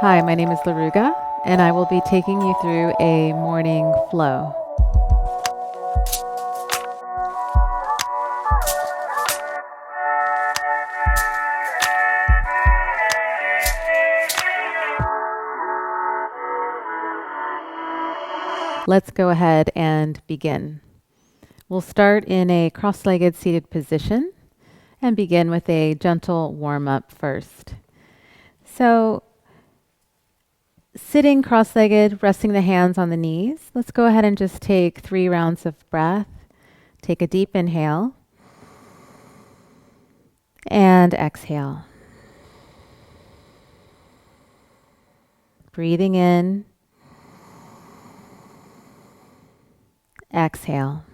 Hi, my name is Laruga, and I will be taking you through a morning flow. Let's go ahead and begin. We'll start in a cross-legged seated position and begin with a gentle warm-up first. So, sitting cross-legged, resting the hands on the knees, let's go ahead and just take 3 rounds of breath. Take a deep inhale and exhale. Breathing in, exhale.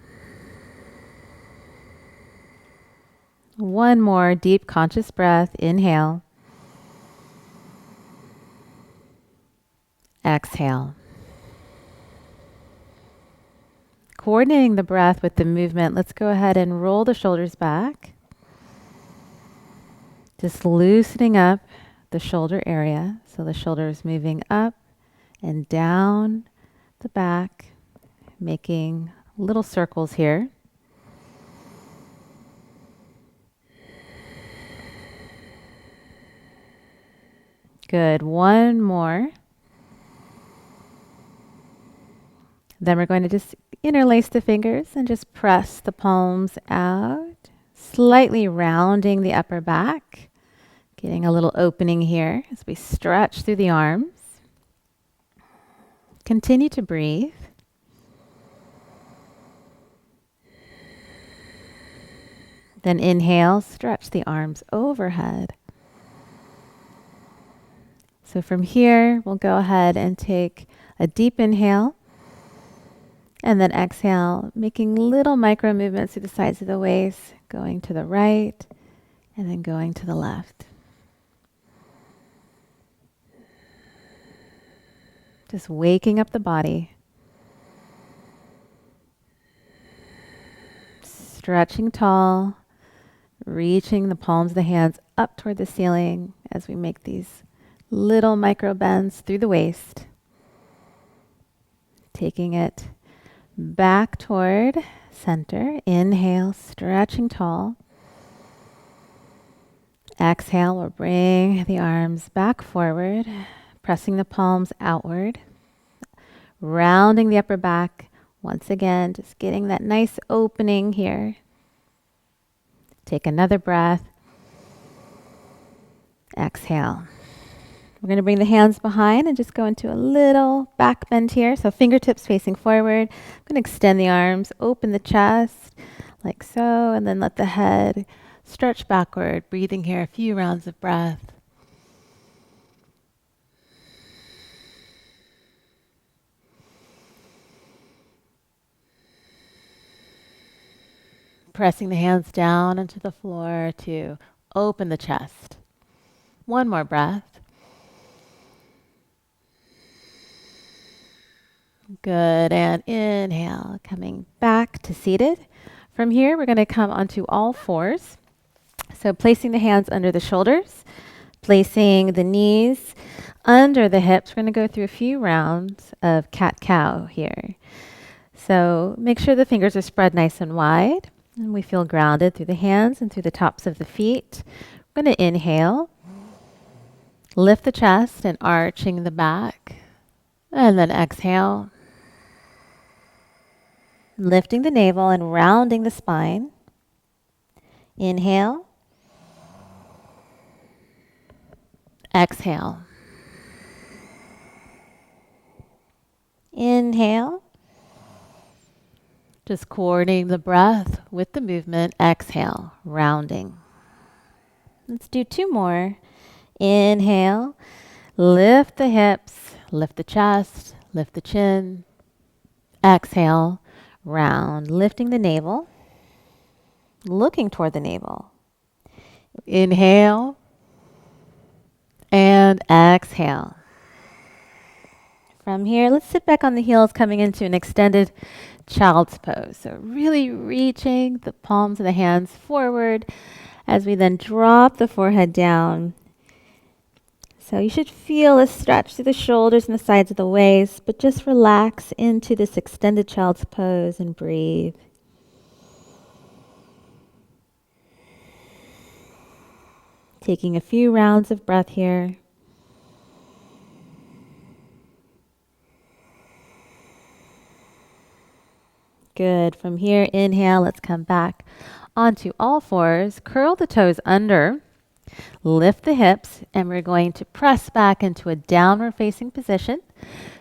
One more deep conscious breath. Inhale. Exhale. Coordinating the breath with the movement, let's go ahead and roll the shoulders back. Just loosening up the shoulder area. So the shoulders moving up and down the back, making little circles here. Good. One more. Then we're going to just interlace the fingers and just press the palms out, slightly rounding the upper back, getting a little opening here as we stretch through the arms. Continue to breathe. Then inhale, stretch the arms overhead. So from here, we'll go ahead and take a deep inhale and then exhale, making little micro movements through the sides of the waist, going to the right and then going to the left. Just waking up the body. Stretching tall, reaching the palms of the hands up toward the ceiling as we make these little micro bends through the waist. Taking it back toward center. Inhale, stretching tall. Exhale, we'll bring the arms back forward, pressing the palms outward, rounding the upper back. Once again, just getting that nice opening here. Take another breath. Exhale. We're going to bring the hands behind and just go into a little back bend here. So fingertips facing forward. I'm going to extend the arms, open the chest like so, and then let the head stretch backward. Breathing here, a few rounds of breath. Pressing the hands down into the floor to open the chest. One more breath. Good, and inhale, coming back to seated. From here, we're going to come onto all fours. So placing the hands under the shoulders, placing the knees under the hips. We're going to go through a few rounds of cat-cow here. So make sure the fingers are spread nice and wide, and we feel grounded through the hands and through the tops of the feet. We're going to inhale, lift the chest and arching the back, and then exhale. Lifting the navel and rounding the spine. Inhale. Exhale. Inhale. Just coordinating the breath with the movement. Exhale, rounding. Let's do 2 more. Inhale. Lift the hips, lift the chest, lift the chin. Exhale. Round, lifting the navel, looking toward the navel. Inhale and exhale. From here, let's sit back on the heels, coming into an extended child's pose. So really reaching the palms of the hands forward as we then drop the forehead down. So you should feel a stretch through the shoulders and the sides of the waist, but just relax into this extended child's pose and breathe. Taking a few rounds of breath here. Good. From here, inhale, let's come back onto all fours. Curl the toes under. Lift the hips, and we're going to press back into a downward facing position.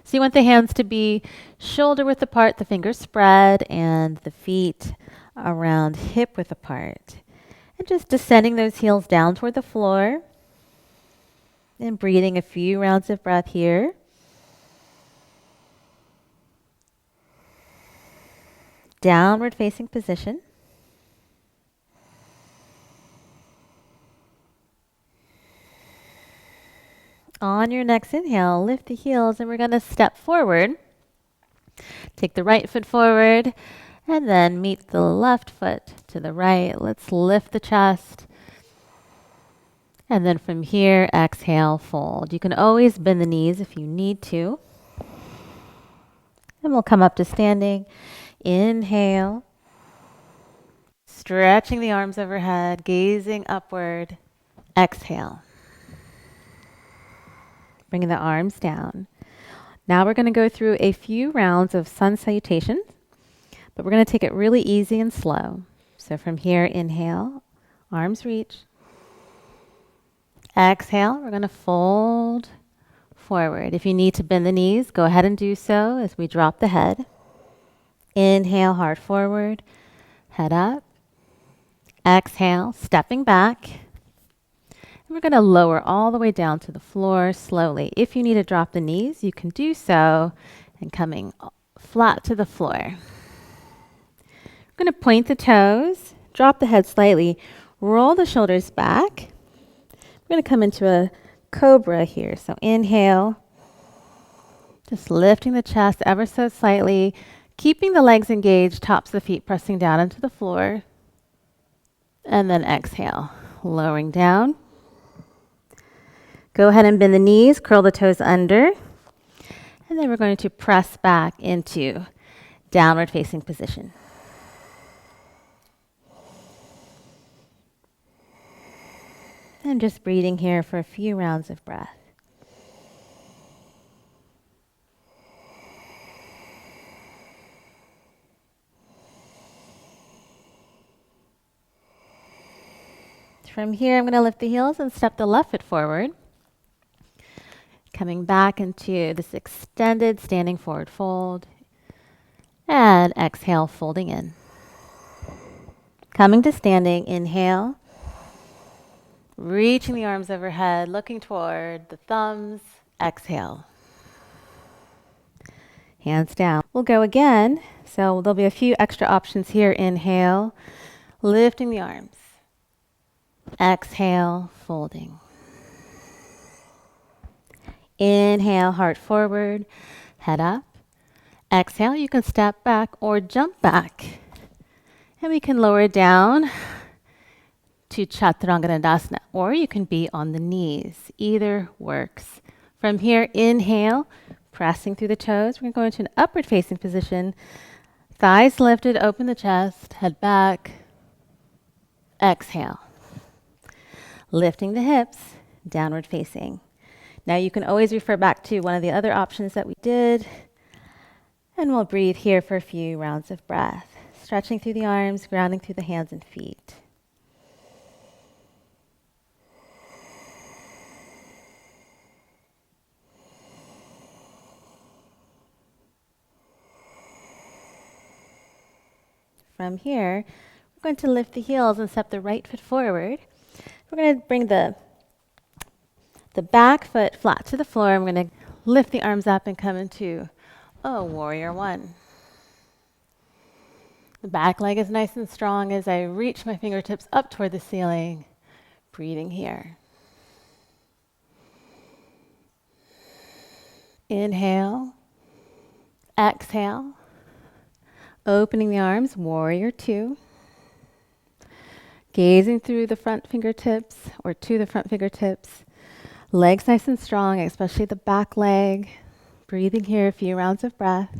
So you want the hands to be shoulder width apart, the fingers spread, and the feet around hip width apart. And just descending those heels down toward the floor. And breathing a few rounds of breath here. Downward facing position. On your next inhale, lift the heels, and we're going to step forward. Take the right foot forward, and then meet the left foot to the right. Let's lift the chest. And then from here, exhale, fold. You can always bend the knees if you need to. And we'll come up to standing. Inhale. Stretching the arms overhead, gazing upward. Exhale. Bringing the arms down. Now we're going to go through a few rounds of sun salutations, but we're going to take it really easy and slow. So from here, inhale, arms reach. Exhale, we're going to fold forward. If you need to bend the knees, go ahead and do so as we drop the head. Inhale, heart forward, head up. Exhale, stepping back. And we're going to lower all the way down to the floor slowly. If you need to drop the knees, you can do so, and coming flat to the floor. We're going to point the toes, drop the head slightly, roll the shoulders back. We're going to come into a cobra here. So inhale, just lifting the chest ever so slightly, keeping the legs engaged, tops of the feet pressing down into the floor. And then exhale, lowering down. Go ahead and bend the knees, curl the toes under. And then we're going to press back into downward facing position. And just breathing here for a few rounds of breath. From here, I'm going to lift the heels and step the left foot forward. Coming back into this extended standing forward fold. And exhale, folding in. Coming to standing, inhale. Reaching the arms overhead, looking toward the thumbs. Exhale. Hands down. We'll go again. So there'll be a few extra options here. Inhale, lifting the arms. Exhale, folding. Inhale, heart forward, head up. Exhale, you can step back or jump back. And we can lower down to Chaturanga, or you can be on the knees. Either works. From here, inhale, pressing through the toes. We're going to go into an upward facing position. Thighs lifted, open the chest, head back. Exhale. Lifting the hips, downward facing. Now you can always refer back to one of the other options that we did. And we'll breathe here for a few rounds of breath. Stretching through the arms, grounding through the hands and feet. From here, we're going to lift the heels and step the right foot forward. We're going to bring the back foot flat to the floor. I'm going to lift the arms up and come into a warrior one. The back leg is nice and strong as I reach my fingertips up toward the ceiling. Breathing here. Inhale. Exhale. Opening the arms, warrior two. Gazing through the front fingertips or to the front fingertips. Legs nice and strong, especially the back leg. Breathing here, a few rounds of breath.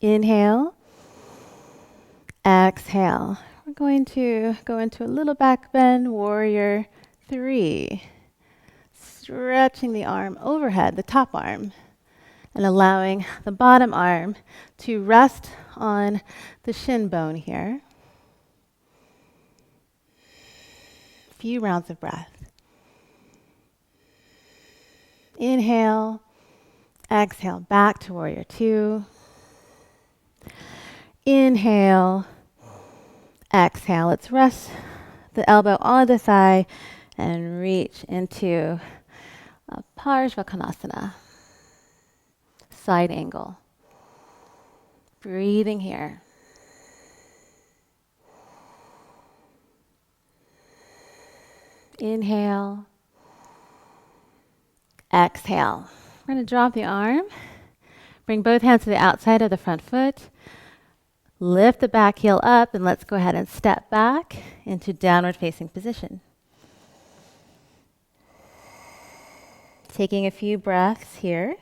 Inhale. Exhale. We're going to go into a little back bend, warrior 3. Stretching the arm overhead, the top arm, and allowing the bottom arm to rest on the shin bone here. A few rounds of breath. Inhale. Exhale, back to warrior 2. Inhale. Exhale. Let's rest the elbow on the thigh and reach into a Parsvakonasana. Side angle. Breathing here. Inhale. Exhale. We're going to drop the arm. Bring both hands to the outside of the front foot. Lift the back heel up, and let's go ahead and step back into downward facing position. Taking a few breaths here.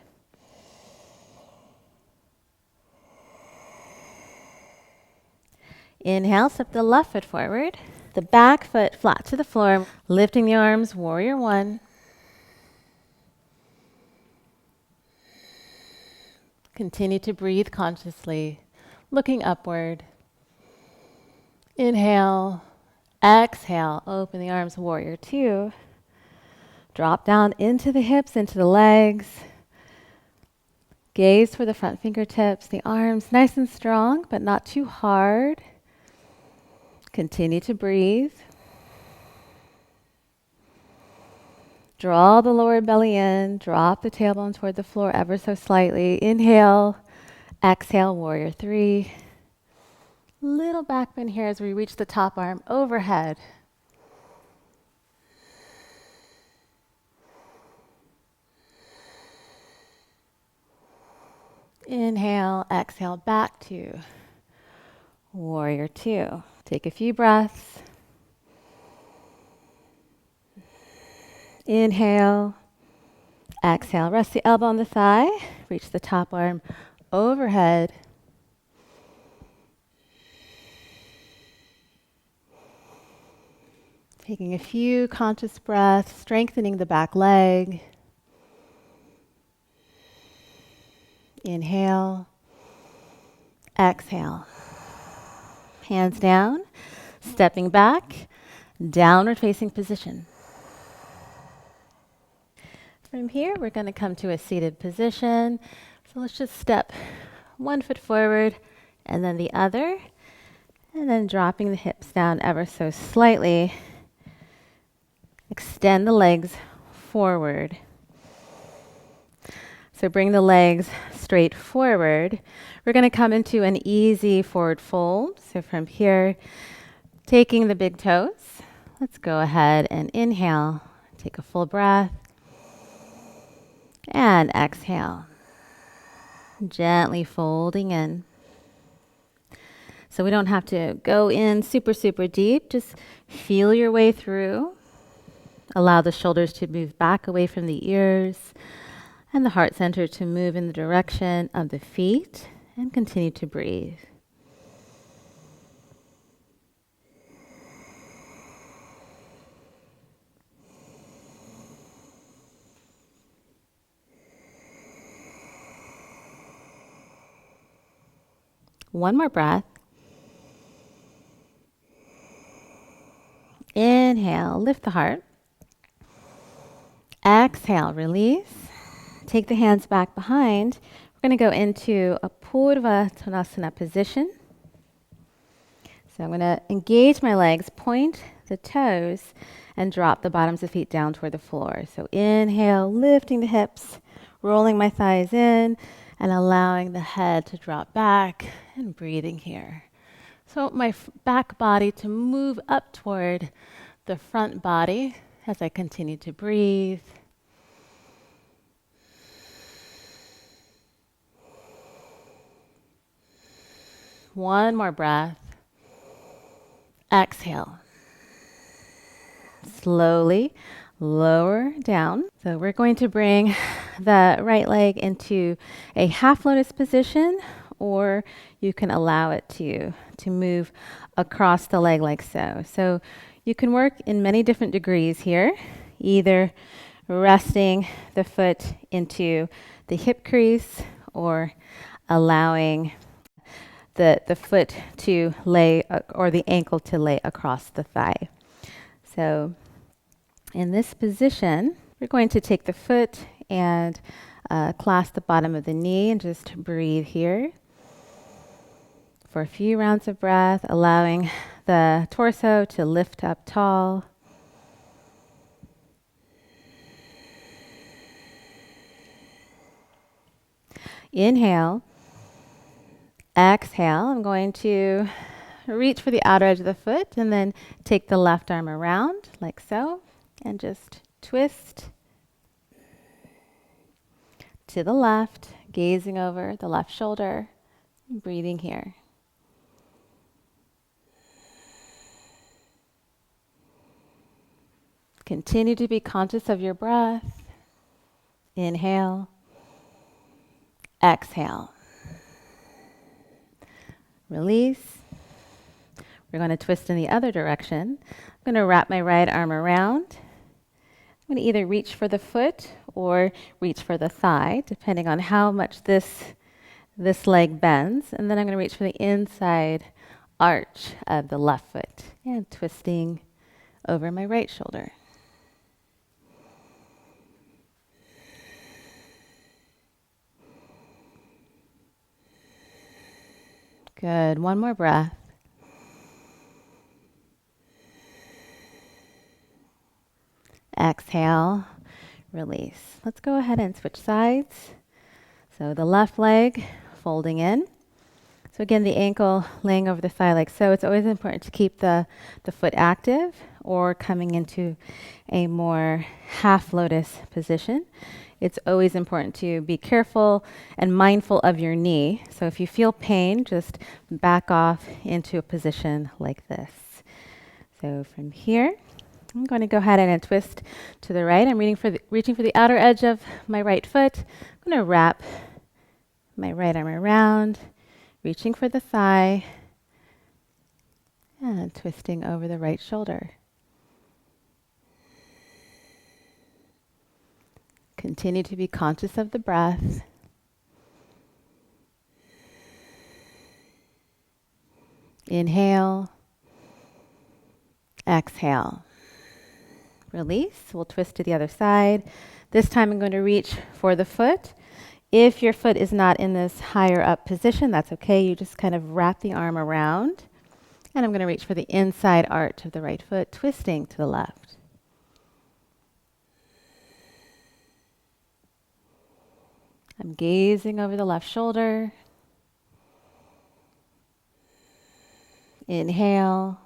Inhale, step the left foot forward. The back foot flat to the floor. Lifting the arms, warrior 1. Continue to breathe consciously, looking upward. Inhale, exhale, open the arms, warrior 2. Drop down into the hips, into the legs. Gaze for the front fingertips, the arms nice and strong, but not too hard. Continue to breathe. Draw the lower belly in, drop the tailbone toward the floor ever so slightly. Inhale, exhale, warrior 3. Little back bend here as we reach the top arm overhead. Inhale, exhale, back to warrior 2. Take a few breaths. Inhale, exhale, rest the elbow on the thigh, reach the top arm overhead. Taking a few conscious breaths, strengthening the back leg. Inhale, exhale. Hands down, stepping back, downward facing position. From here, we're going to come to a seated position. So let's just step one foot forward and then the other, and then dropping the hips down ever so slightly. Extend the legs forward. So bring the legs straight forward. We're going to come into an easy forward fold. So from here, taking the big toes, let's go ahead and inhale. Take a full breath. And exhale. Gently folding in. So we don't have to go in super, super deep. Just feel your way through. Allow the shoulders to move back away from the ears and the heart center to move in the direction of the feet, and continue to breathe. One more breath. Inhale, lift the heart. Exhale, release. Take the hands back behind. We're going to go into a Purva Konasana position. So I'm going to engage my legs, point the toes, and drop the bottoms of the feet down toward the floor. So inhale, lifting the hips, rolling my thighs in, and allowing the head to drop back, and breathing here. So my back body to move up toward the front body as I continue to breathe. One more breath. Exhale. Slowly lower down. So we're going to bring the right leg into a half lotus position, or you can allow it to move across the leg like so. So you can work in many different degrees here, either resting the foot into the hip crease or allowing the foot to lay or the ankle to lay across the thigh. So in this position, we're going to take the foot and clasp the bottom of the knee and just breathe here for a few rounds of breath, allowing the torso to lift up tall. Inhale. Exhale. I'm going to reach for the outer edge of the foot and then take the left arm around like so and just twist to the left, gazing over the left shoulder, breathing here. Continue to be conscious of your breath. Inhale. Exhale. Release. We're going to twist in the other direction. I'm going to wrap my right arm around. I'm going to either reach for the foot or reach for the thigh, depending on how much this leg bends. And then I'm going to reach for the inside arch of the left foot and twisting over my right shoulder. Good. One more breath. Exhale, release. Let's go ahead and switch sides. So the left leg folding in. So again, the ankle laying over the thigh like so. It's always important to keep the foot active or coming into a more half lotus position. It's always important to be careful and mindful of your knee. So if you feel pain, just back off into a position like this. So from here, I'm going to go ahead and twist to the right. I'm reaching for the outer edge of my right foot. I'm going to wrap my right arm around, reaching for the thigh, and twisting over the right shoulder. Continue to be conscious of the breath. Inhale. Exhale. Release. We'll twist to the other side. This time I'm going to reach for the foot. If your foot is not in this higher up position, that's okay. You just kind of wrap the arm around. And I'm going to reach for the inside arch of the right foot, twisting to the left. I'm gazing over the left shoulder. Inhale.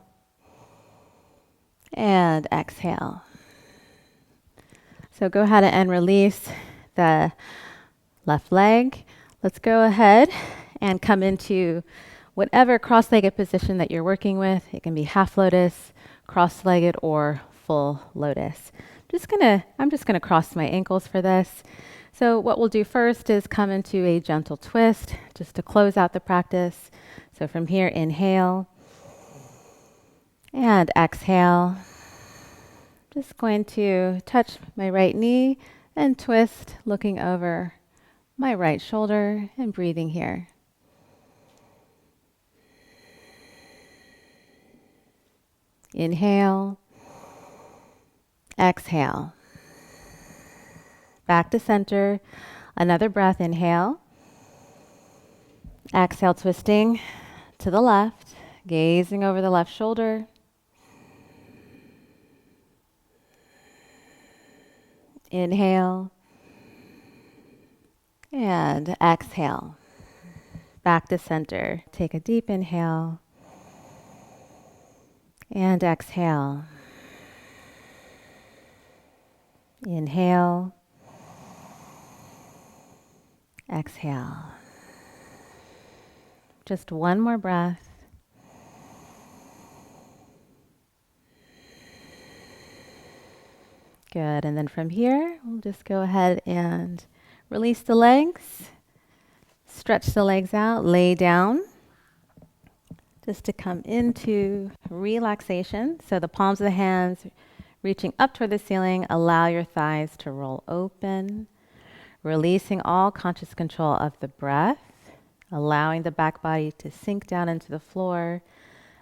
And exhale. So go ahead and release the left leg. Let's go ahead and come into whatever cross-legged position that you're working with. It can be half lotus, cross-legged, or full lotus. I'm just gonna cross my ankles for this. So what we'll do first is come into a gentle twist just to close out the practice. So from here, inhale and exhale. Just going to touch my right knee and twist, looking over my right shoulder and breathing here. Inhale, exhale. Back to center. Another breath, inhale. Exhale, twisting to the left, gazing over the left shoulder. Inhale and exhale. Back to center. Take a deep inhale and exhale. Inhale. Exhale. Just one more breath. Good. And then from here, we'll just go ahead and release the legs. Stretch the legs out, lay down. Just to come into relaxation. So the palms of the hands reaching up toward the ceiling. Allow your thighs to roll open. Releasing all conscious control of the breath. Allowing the back body to sink down into the floor.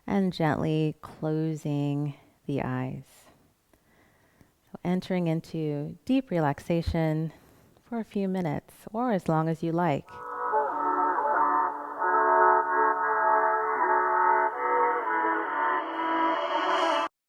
And gently closing the eyes. So entering into deep relaxation for a few minutes or as long as you like.